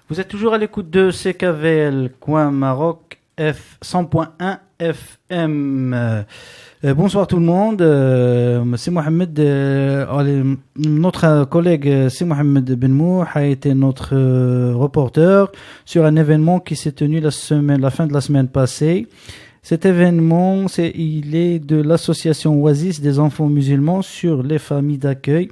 Vous êtes toujours à l'écoute de CKVL, Coin Maroc, F 100.1 FM. Bonsoir tout le monde. C'est Mohamed. Notre collègue c'est Mohamed Benmou a été notre reporter sur un événement qui s'est tenu la fin de la semaine passée. Cet événement, il est de l'association Oasis des enfants musulmans sur les familles d'accueil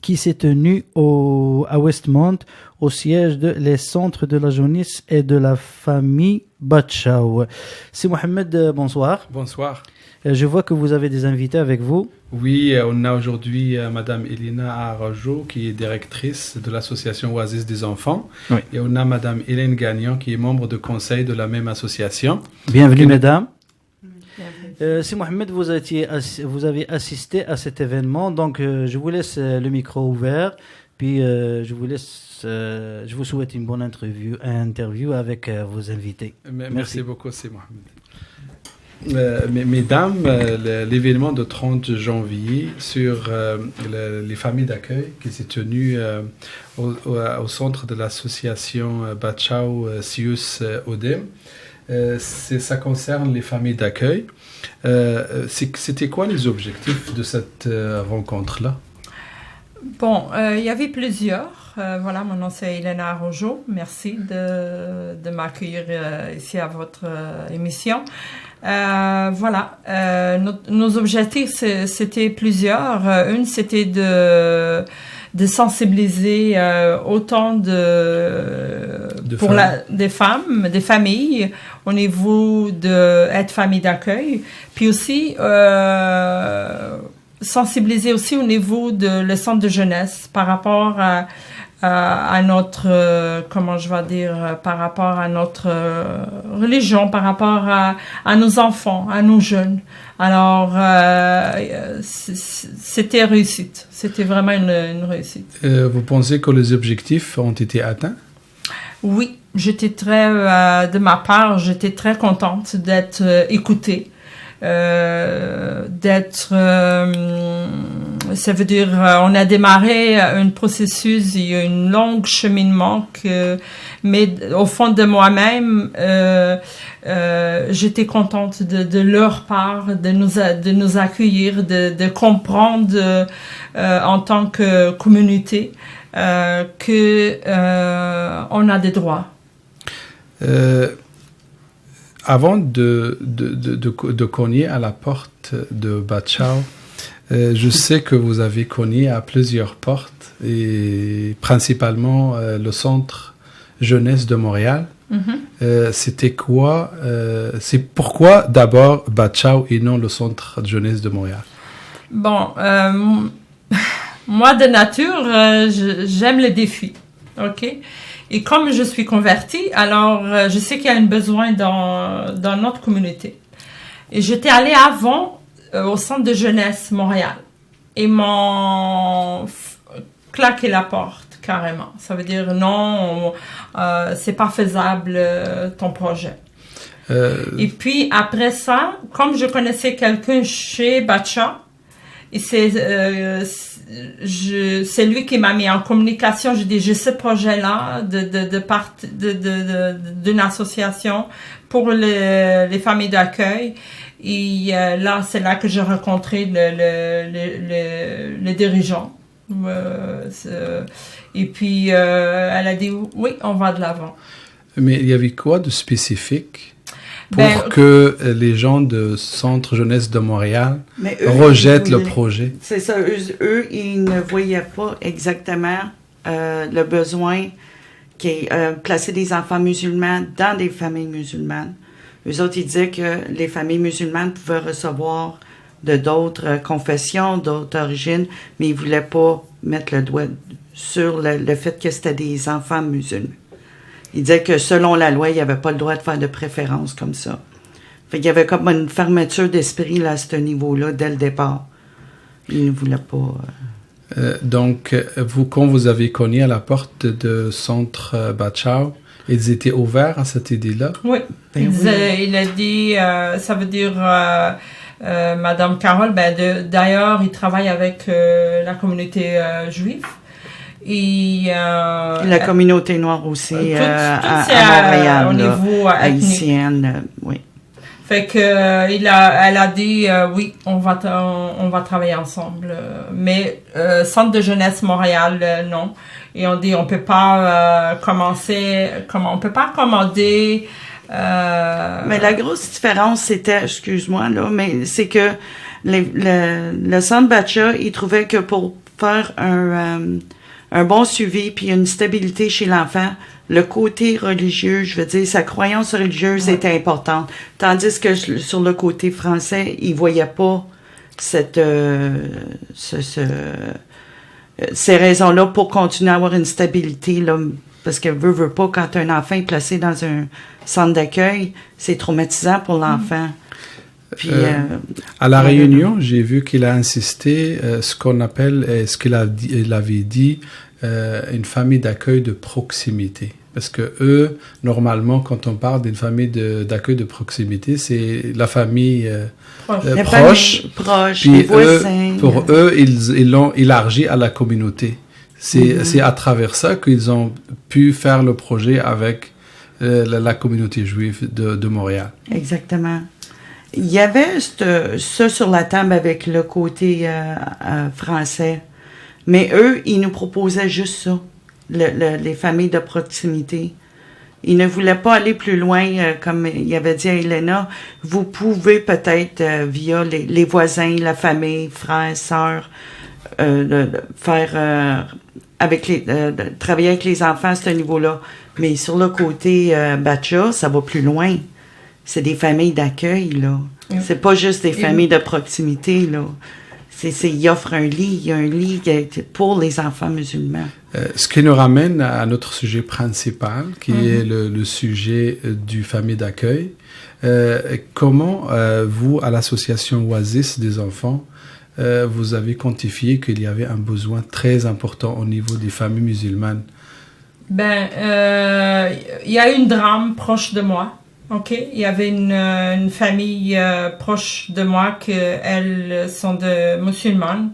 qui s'est tenu à Westmont, au siège les centres de la jeunesse et de la famille Batchau. C'est Mohamed, bonsoir. Bonsoir. Je vois que vous avez des invités avec vous. Oui, on a aujourd'hui Madame Elena Arajo, qui est directrice de l'association Oasis des enfants. Oui. Et on a Madame Hélène Gagnon, qui est membre de conseil de la même association. Bienvenue, mesdames. C'est Mohamed, vous avez assisté à cet événement, donc je vous laisse le micro ouvert, puis je vous souhaite une bonne interview avec vos invités. Merci beaucoup, c'est Mohamed. Mesdames, l'événement de 30 janvier sur les familles d'accueil qui s'est tenu au centre de l'association Batchau Sius Odem, ça concerne les familles d'accueil. C'était quoi les objectifs de cette rencontre-là? Bon, il y avait plusieurs. Voilà, mon nom c'est Elena Arajo. Merci de m'accueillir ici à votre émission. Voilà, nos objectifs c'était plusieurs. Une, c'était de sensibiliser autant des familles au niveau d'être famille d'accueil, puis aussi sensibiliser aussi au niveau de le centre de jeunesse par rapport à notre, comment je vais dire, par rapport à notre religion, par rapport à nos enfants, à nos jeunes. Alors, c'était réussite. C'était vraiment une réussite. Vous pensez que les objectifs ont été atteints? Oui, de ma part, j'étais très contente d'être écoutée. Ça veut dire on a démarré un processus, il y a une longue cheminement mais au fond de moi-même j'étais contente de leur part de nous accueillir, de comprendre en tant que communauté que on a des droits. Avant de cogner à la porte de Batchau, je sais que vous avez cogné à plusieurs portes, et principalement le centre jeunesse de Montréal. Mm-hmm. C'était quoi c'est pourquoi d'abord Batchau et non le centre jeunesse de Montréal? Bon, moi de nature, j'aime les défis, ok? Et comme je suis convertie, alors je sais qu'il y a un besoin dans notre communauté. Et j'étais allée avant au centre de jeunesse Montréal. Et m'ont claqué la porte carrément. Ça veut dire non, c'est pas faisable ton projet. Et puis après ça, comme je connaissais quelqu'un chez Batcha, et c'est lui qui m'a mis en communication. J'ai dit, j'ai ce projet-là d'une association pour les familles d'accueil. Et là, c'est là que j'ai rencontré le dirigeant. Et puis, elle a dit, oui, on va de l'avant. Mais il y avait quoi de spécifique pour que les gens de Centre Jeunesse de Montréal rejettent le projet? C'est ça. Eux, ils ne voyaient pas exactement le besoin qui est placer des enfants musulmans dans des familles musulmanes. Eux autres, ils disaient que les familles musulmanes pouvaient recevoir de d'autres confessions, d'autres origines, mais ils ne voulaient pas mettre le doigt sur le fait que c'était des enfants musulmans. Il disait que selon la loi, il n'y avait pas le droit de faire de préférence comme ça. Fait qu'il y avait comme une fermeture d'esprit là, à ce niveau-là dès le départ. Il ne voulait pas... Donc, quand vous avez cogné à la porte de Centre Batchau, ils étaient ouverts à cette idée-là? Oui. Il a dit, ça veut dire... Madame Carole, d'ailleurs, il travaille avec la communauté juive. Et La communauté noire aussi tout à c'est Montréal, au là, niveau ethnique. haïtienne, oui. Fait que elle a dit oui, on va travailler ensemble. Mais Centre de jeunesse Montréal, non. Et on dit on peut pas on peut pas commander. Mais la grosse différence, c'était, excuse-moi là, mais c'est que le Centre Batcha, il trouvait que pour faire un bon suivi puis une stabilité chez l'enfant, le côté religieux, je veux dire, sa croyance religieuse était importante. Tandis que sur le côté français, il voyait pas ces raisons-là pour continuer à avoir une stabilité, là, parce que veut pas, quand un enfant est placé dans un centre d'accueil, c'est traumatisant pour l'enfant. Puis, à la réunion, j'ai vu qu'il a insisté ce qu'on appelle, ce qu'il avait dit, une famille d'accueil de proximité. Parce que eux, normalement, quand on parle d'une famille d'accueil de proximité, c'est la famille proche. Puis les voisins. Pour eux, ils l'ont élargi à la communauté. C'est à travers ça qu'ils ont pu faire le projet avec la communauté juive de Montréal. Exactement. Il y avait ça sur la table avec le côté français. Mais eux, ils nous proposaient juste ça, les familles de proximité. Ils ne voulaient pas aller plus loin, comme il avait dit à Elena. Vous pouvez peut-être, via les voisins, la famille, frères, sœurs, faire travailler avec les enfants à ce niveau-là. Mais sur le côté Batcha, ça va plus loin. C'est des familles d'accueil, là. C'est pas juste des familles de proximité, là. Il offre un lit, il y a un lit pour les enfants musulmans. Ce qui nous ramène à notre sujet principal, qui est le sujet du famille d'accueil. Comment vous, à l'association Oasis des enfants, vous avez quantifié qu'il y avait un besoin très important au niveau des familles musulmanes? Ben, il y a une drame proche de moi. OK, il y avait une famille proche de moi elles sont de musulmanes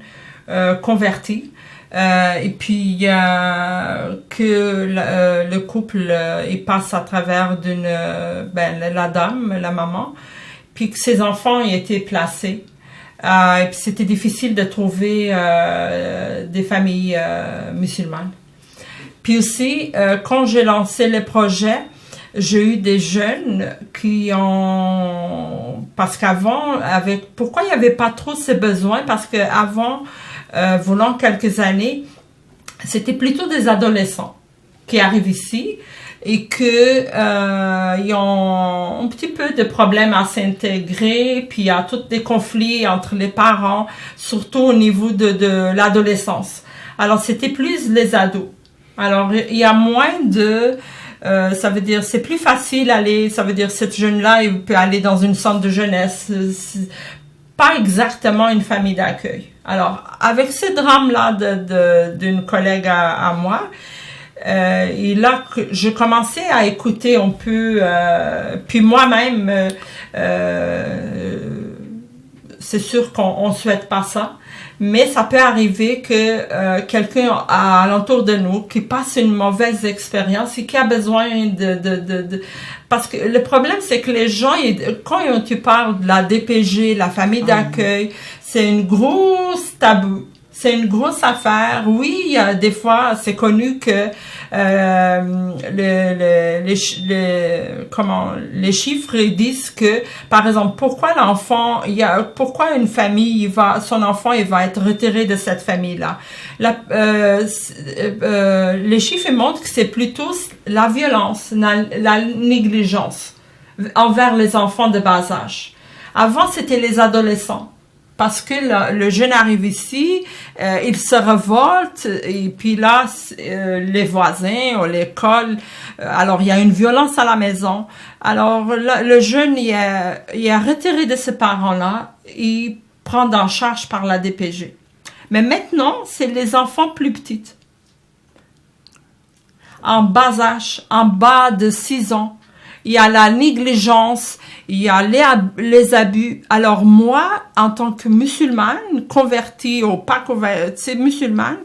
converties. Et puis le couple il passe à travers la dame, la maman, puis que ses enfants y étaient placés. Et puis c'était difficile de trouver des familles musulmanes. Puis aussi quand j'ai lancé le projet, j'ai eu des jeunes parce qu'avant, pourquoi il n'y avait pas trop ces besoins? Parce qu'avant, volant quelques années, c'était plutôt des adolescents qui arrivent ici et ils ont un petit peu de problèmes à s'intégrer, puis il y a tous des conflits entre les parents, surtout au niveau de l'adolescence. Alors, c'était plus les ados. Alors, il y a moins ça veut dire c'est plus facile d'aller, ça veut dire cette jeune-là il peut aller dans une centre de jeunesse, pas exactement une famille d'accueil. Alors avec ce drame-là d'une collègue à moi, et là je commençais à écouter un peu, puis moi-même c'est sûr qu'on souhaite pas ça. Mais ça peut arriver que quelqu'un alentour de nous qui passe une mauvaise expérience et qui a besoin parce que le problème c'est que les gens quand tu parles de la DPG, la famille d'accueil, c'est une grosse tabou. C'est une grosse affaire. Oui, il y a des fois, c'est connu que les chiffres disent que, par exemple, pourquoi une famille son enfant il va être retiré de cette famille-là. Les chiffres montrent que c'est plutôt la violence, la négligence envers les enfants de bas âge. Avant, c'était les adolescents. Parce que le jeune arrive ici, il se révolte, et puis là, les voisins ou l'école, alors il y a une violence à la maison. Alors le jeune, il est retiré de ses parents-là, il prend en charge par la DPG. Mais maintenant, c'est les enfants plus petits. En bas âge, en bas de 6 ans. Il y a la négligence, il y a les abus. Alors moi, en tant que musulmane, convertie ou pas convertie, musulmane,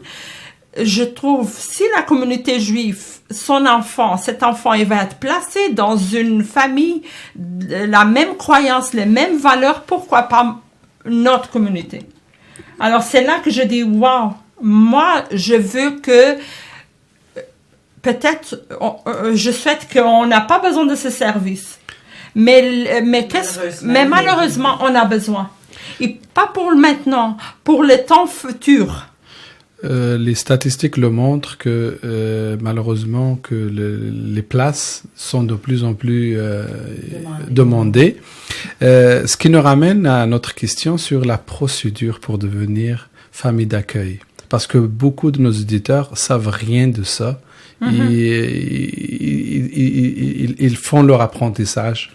je trouve, si la communauté juive, cet enfant, il va être placé dans une famille, la même croyance, les mêmes valeurs, pourquoi pas notre communauté? Alors, c'est là que je dis, wow, moi, je veux que, peut-être, je souhaite qu'on n'a pas besoin de ce service. Mais malheureusement, on a besoin. Et pas pour le maintenant, pour le temps futur. Les statistiques le montrent que malheureusement que les places sont de plus en plus demandées. Ce qui nous ramène à notre question sur la procédure pour devenir famille d'accueil. Parce que beaucoup de nos auditeurs savent rien de ça. Ils font leur apprentissage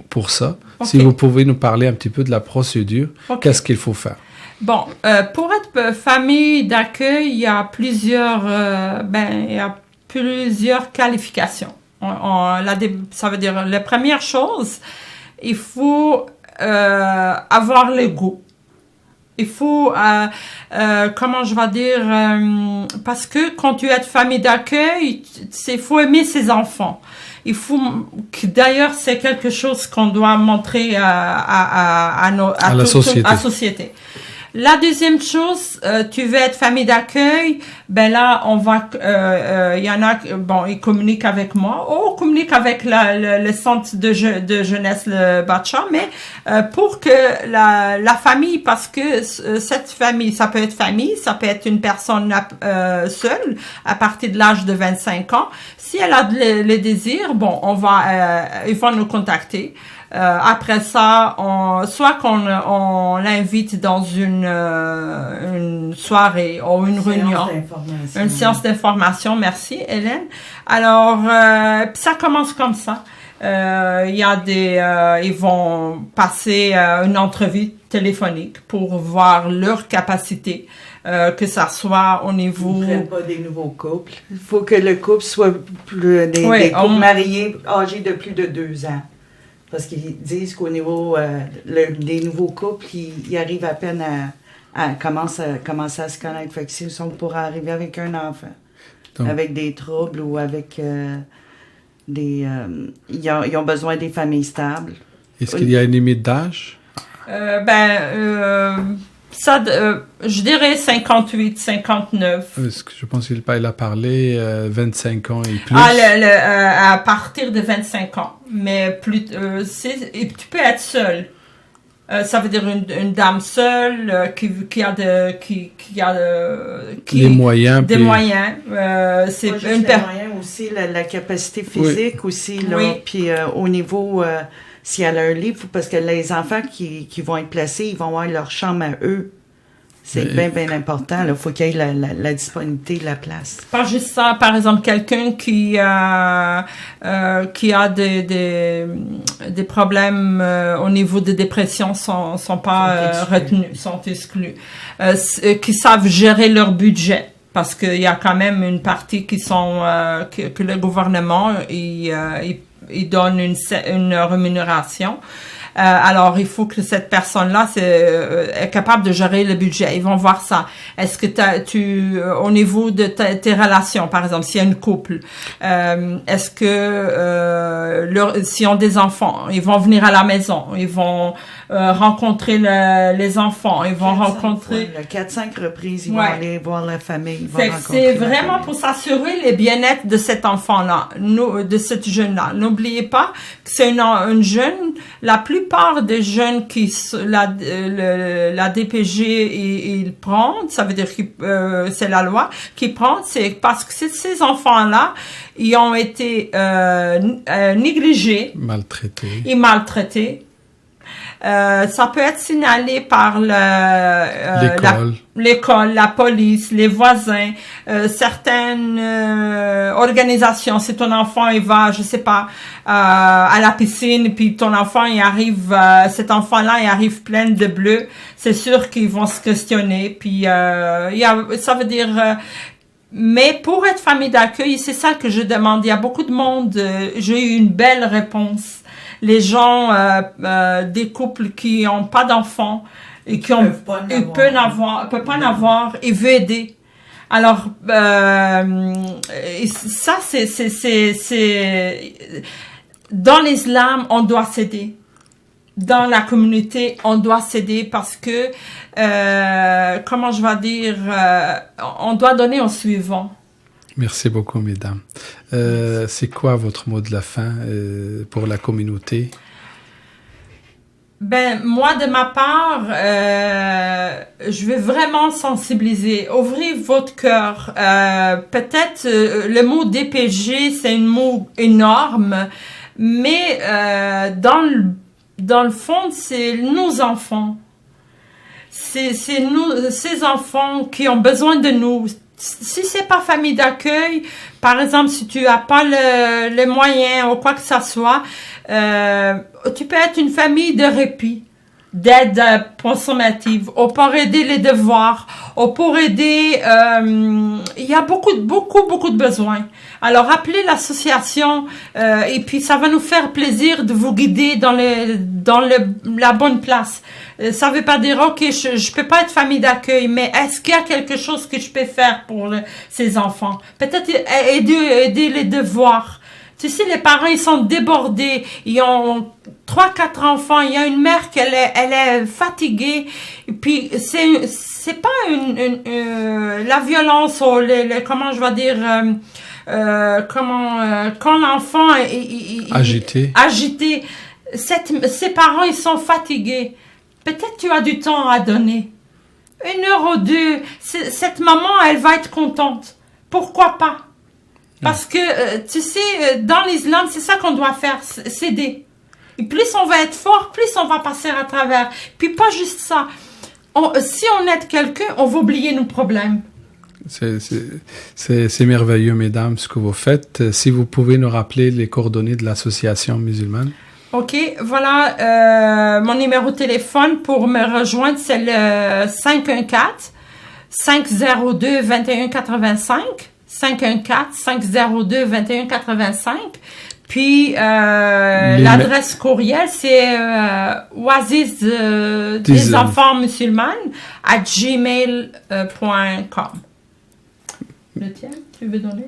pour ça. Okay. Si vous pouvez nous parler un petit peu de la procédure, qu'est-ce qu'il faut faire? Bon, pour être famille d'accueil, il y a plusieurs qualifications. Ça veut dire, la première chose, il faut avoir le goût. Il faut, comment je vais dire, parce que quand tu es famille d'accueil, il faut aimer ses enfants. Il faut d'ailleurs, c'est quelque chose qu'on doit montrer à la société. La deuxième chose, tu veux être famille d'accueil, ben là, on va, il y en a, bon, ils communiquent avec moi, ou on communique avec le centre de jeunesse, le Batcha, mais pour que la famille, parce que cette famille, ça peut être une personne seule, à partir de l'âge de 25 ans. Si elle a le désir, bon, ils vont nous contacter. Après ça, soit qu'on l'invite dans une soirée ou une réunion, une séance d'information. Merci, Hélène. Alors, ça commence comme ça. Il y a ils vont passer une entrevue téléphonique pour voir leur capacité, que ça soit au niveau. Ils ne prennent pas des nouveaux couples. Il faut que le couple soit des couples mariés âgés de plus de 2 ans. Parce qu'ils disent qu'au niveau des nouveaux couples, ils arrivent à peine à commencer à se connaître. Fait que s'ils sont pour arriver avec un enfant, donc, avec des troubles ou avec ils ont besoin des familles stables. Est-ce qu'il y a une limite d'âge? Je dirais 58, 59. Je pense qu'il a parlé 25 ans et plus. À partir de 25 ans. Mais tu peux être seul. Ça veut dire une dame seule qui a les moyens. Des moyens. C'est les moyens aussi, la capacité physique aussi. Là, oui. Puis au niveau... si elle a un lit, parce que les enfants qui vont être placés, ils vont avoir leur chambre à eux. C'est bien important. Il faut qu'il y ait la disponibilité de la place. Pas juste ça. Par exemple, quelqu'un qui a des problèmes au niveau de dépression sont pas retenus, sont exclus. Qui savent gérer leur budget. Parce qu'il y a quand même une partie qui sont que le gouvernement il donne une rémunération. Alors, il faut que cette personne-là est capable de gérer le budget. Ils vont voir ça. Est-ce que au niveau de tes relations, par exemple, s'il y a une couple, est-ce que s'ils ont des enfants, ils vont venir à la maison, ils vont rencontrer les enfants, ils vont rencontrer... 4-5 reprises, ils vont aller voir la famille, c'est vraiment pour s'assurer le bien-être de cet enfant-là, de cette jeune-là. N'oubliez pas que c'est une jeune, la plupart des jeunes qui la DPG il prend, ça veut dire que c'est la loi qui prend, c'est parce que ces enfants-là, ils ont été négligés, maltraités. Ça peut être signalé par l'école, la police, les voisins, certaines organisations. Si ton enfant il va, je sais pas, à la piscine, puis ton enfant il arrive, cet enfant-là il arrive plein de bleu, c'est sûr qu'ils vont se questionner. Puis ça veut dire. Mais pour être famille d'accueil, c'est ça que je demande. Il y a beaucoup de monde. J'ai eu une belle réponse. Les gens, des couples qui n'ont pas d'enfants et qui peuvent pas en avoir, ils veulent aider. Alors, et ça, c'est dans l'islam, on doit s'aider. Dans la communauté, on doit s'aider parce que, comment je vais dire, on doit donner au suivant. Merci beaucoup, mesdames. C'est quoi votre mot de la fin pour la communauté? Ben, moi, de ma part, je veux vraiment sensibiliser. Ouvrez votre cœur. Peut-être le mot DPG, c'est un mot énorme, mais dans le fond, c'est nos enfants. C'est nous, ces enfants qui ont besoin de nous. Si c'est pas famille d'accueil, par exemple, si tu as pas le moyen ou quoi que ça soit, tu peux être une famille de répit, d'aide consommative, ou pour aider les devoirs, ou pour aider, il y a beaucoup de besoins. Alors, appelez l'association, et puis ça va nous faire plaisir de vous guider dans la bonne place. Ça veut pas dire, OK, je peux pas être famille d'accueil, mais est-ce qu'il y a quelque chose que je peux faire pour ces enfants? Peut-être aider les devoirs. Tu sais, les parents, ils sont débordés. Ils ont 3-4 enfants. Il y a une mère elle est fatiguée. Et puis, c'est pas la violence ou comment je vais dire, quand l'enfant est agité. Ces parents, ils sont fatigués. Peut-être tu as du temps à donner. 1 heure ou 2. Cette maman, elle va être contente. Pourquoi pas? Parce que, tu sais, dans l'islam, c'est ça qu'on doit faire, s'aider. Et plus on va être fort, plus on va passer à travers. Puis pas juste ça. Si on aide quelqu'un, on va oublier nos problèmes. C'est merveilleux, mesdames, ce que vous faites. Si vous pouvez nous rappeler les coordonnées de l'association musulmane. OK, voilà, mon numéro de téléphone pour me rejoindre, c'est le 514-502-2185. 514-502-2185. Puis, l'adresse courriel, c'est oasis des enfants musulmanes @gmail.com. Le tien, tu veux donner?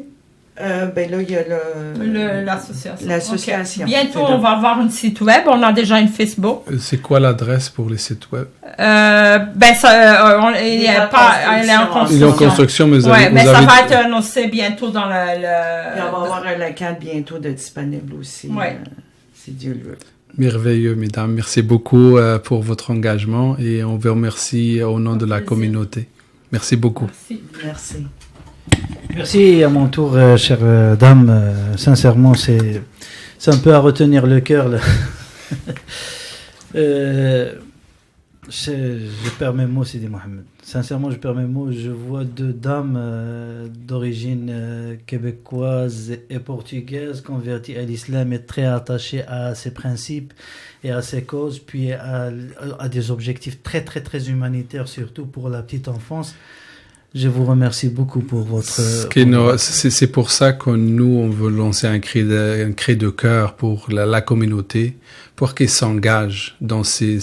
Ben là, il y a l'association. Okay. Bientôt, on va avoir un site web. On a déjà une Facebook. C'est quoi l'adresse pour les sites web? Ben, ça, elle est en construction. Il est en construction, mais ça va être annoncé bientôt dans le... Il va y avoir un local bientôt de disponible aussi. Ouais. Si Dieu le veut. Merveilleux, mesdames. Merci beaucoup pour votre engagement et on vous remercie au nom de la communauté. Merci beaucoup. Merci. Merci à mon tour, chère dame. Sincèrement, c'est un peu à retenir le cœur. Là. Je perds mes mots, Sidi Mohamed. Sincèrement, je perds mes mots. Je vois 2 dames d'origine québécoise et portugaise converties à l'islam et très attachées à ses principes et à ses causes, puis à des objectifs très, très, très humanitaires, surtout pour la petite enfance. Je vous remercie beaucoup pour votre... C'est pour ça que nous, on veut lancer un cri de cœur pour la communauté, pour qu'ils s'engagent dans ces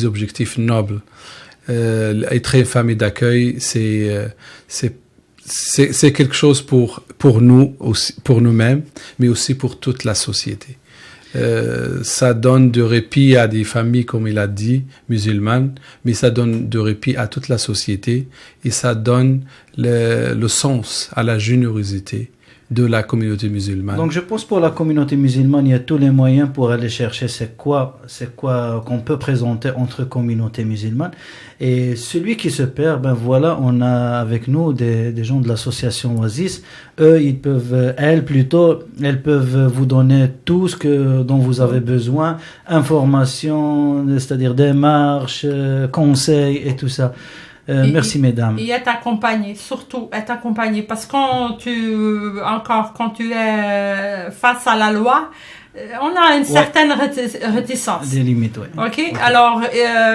objectifs nobles. Être une famille d'accueil, c'est quelque chose pour nous, aussi, pour nous-mêmes, mais aussi pour toute la société. Ça donne de répit à des familles, comme il a dit, musulmanes, mais ça donne de répit à toute la société et ça donne le sens à la générosité de la communauté musulmane. Donc je pense pour la communauté musulmane, il y a tous les moyens pour aller chercher c'est quoi qu'on peut présenter entre communautés musulmanes. Et celui qui se perd, ben voilà, on a avec nous des gens de l'association Oasis. Eux, elles peuvent vous donner tout ce dont vous avez besoin, informations, c'est-à-dire démarches, conseils et tout ça. Merci mesdames. Et être accompagné, surtout être accompagné, parce que quand tu es face à la loi, on a une certaine réticence. Des limites, oui. OK? Alors,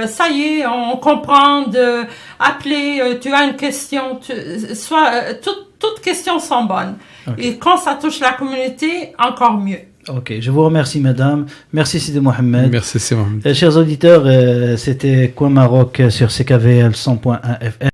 ça y est, on comprend de appeler, tu as une question, toutes questions sont bonnes. Okay. Et quand ça touche la communauté, encore mieux. Ok, je vous remercie, madame. Merci, Sidi Mohamed. Merci, c'est Mohamed. Chers auditeurs, c'était Coin Maroc sur CKVL 100.1 FM.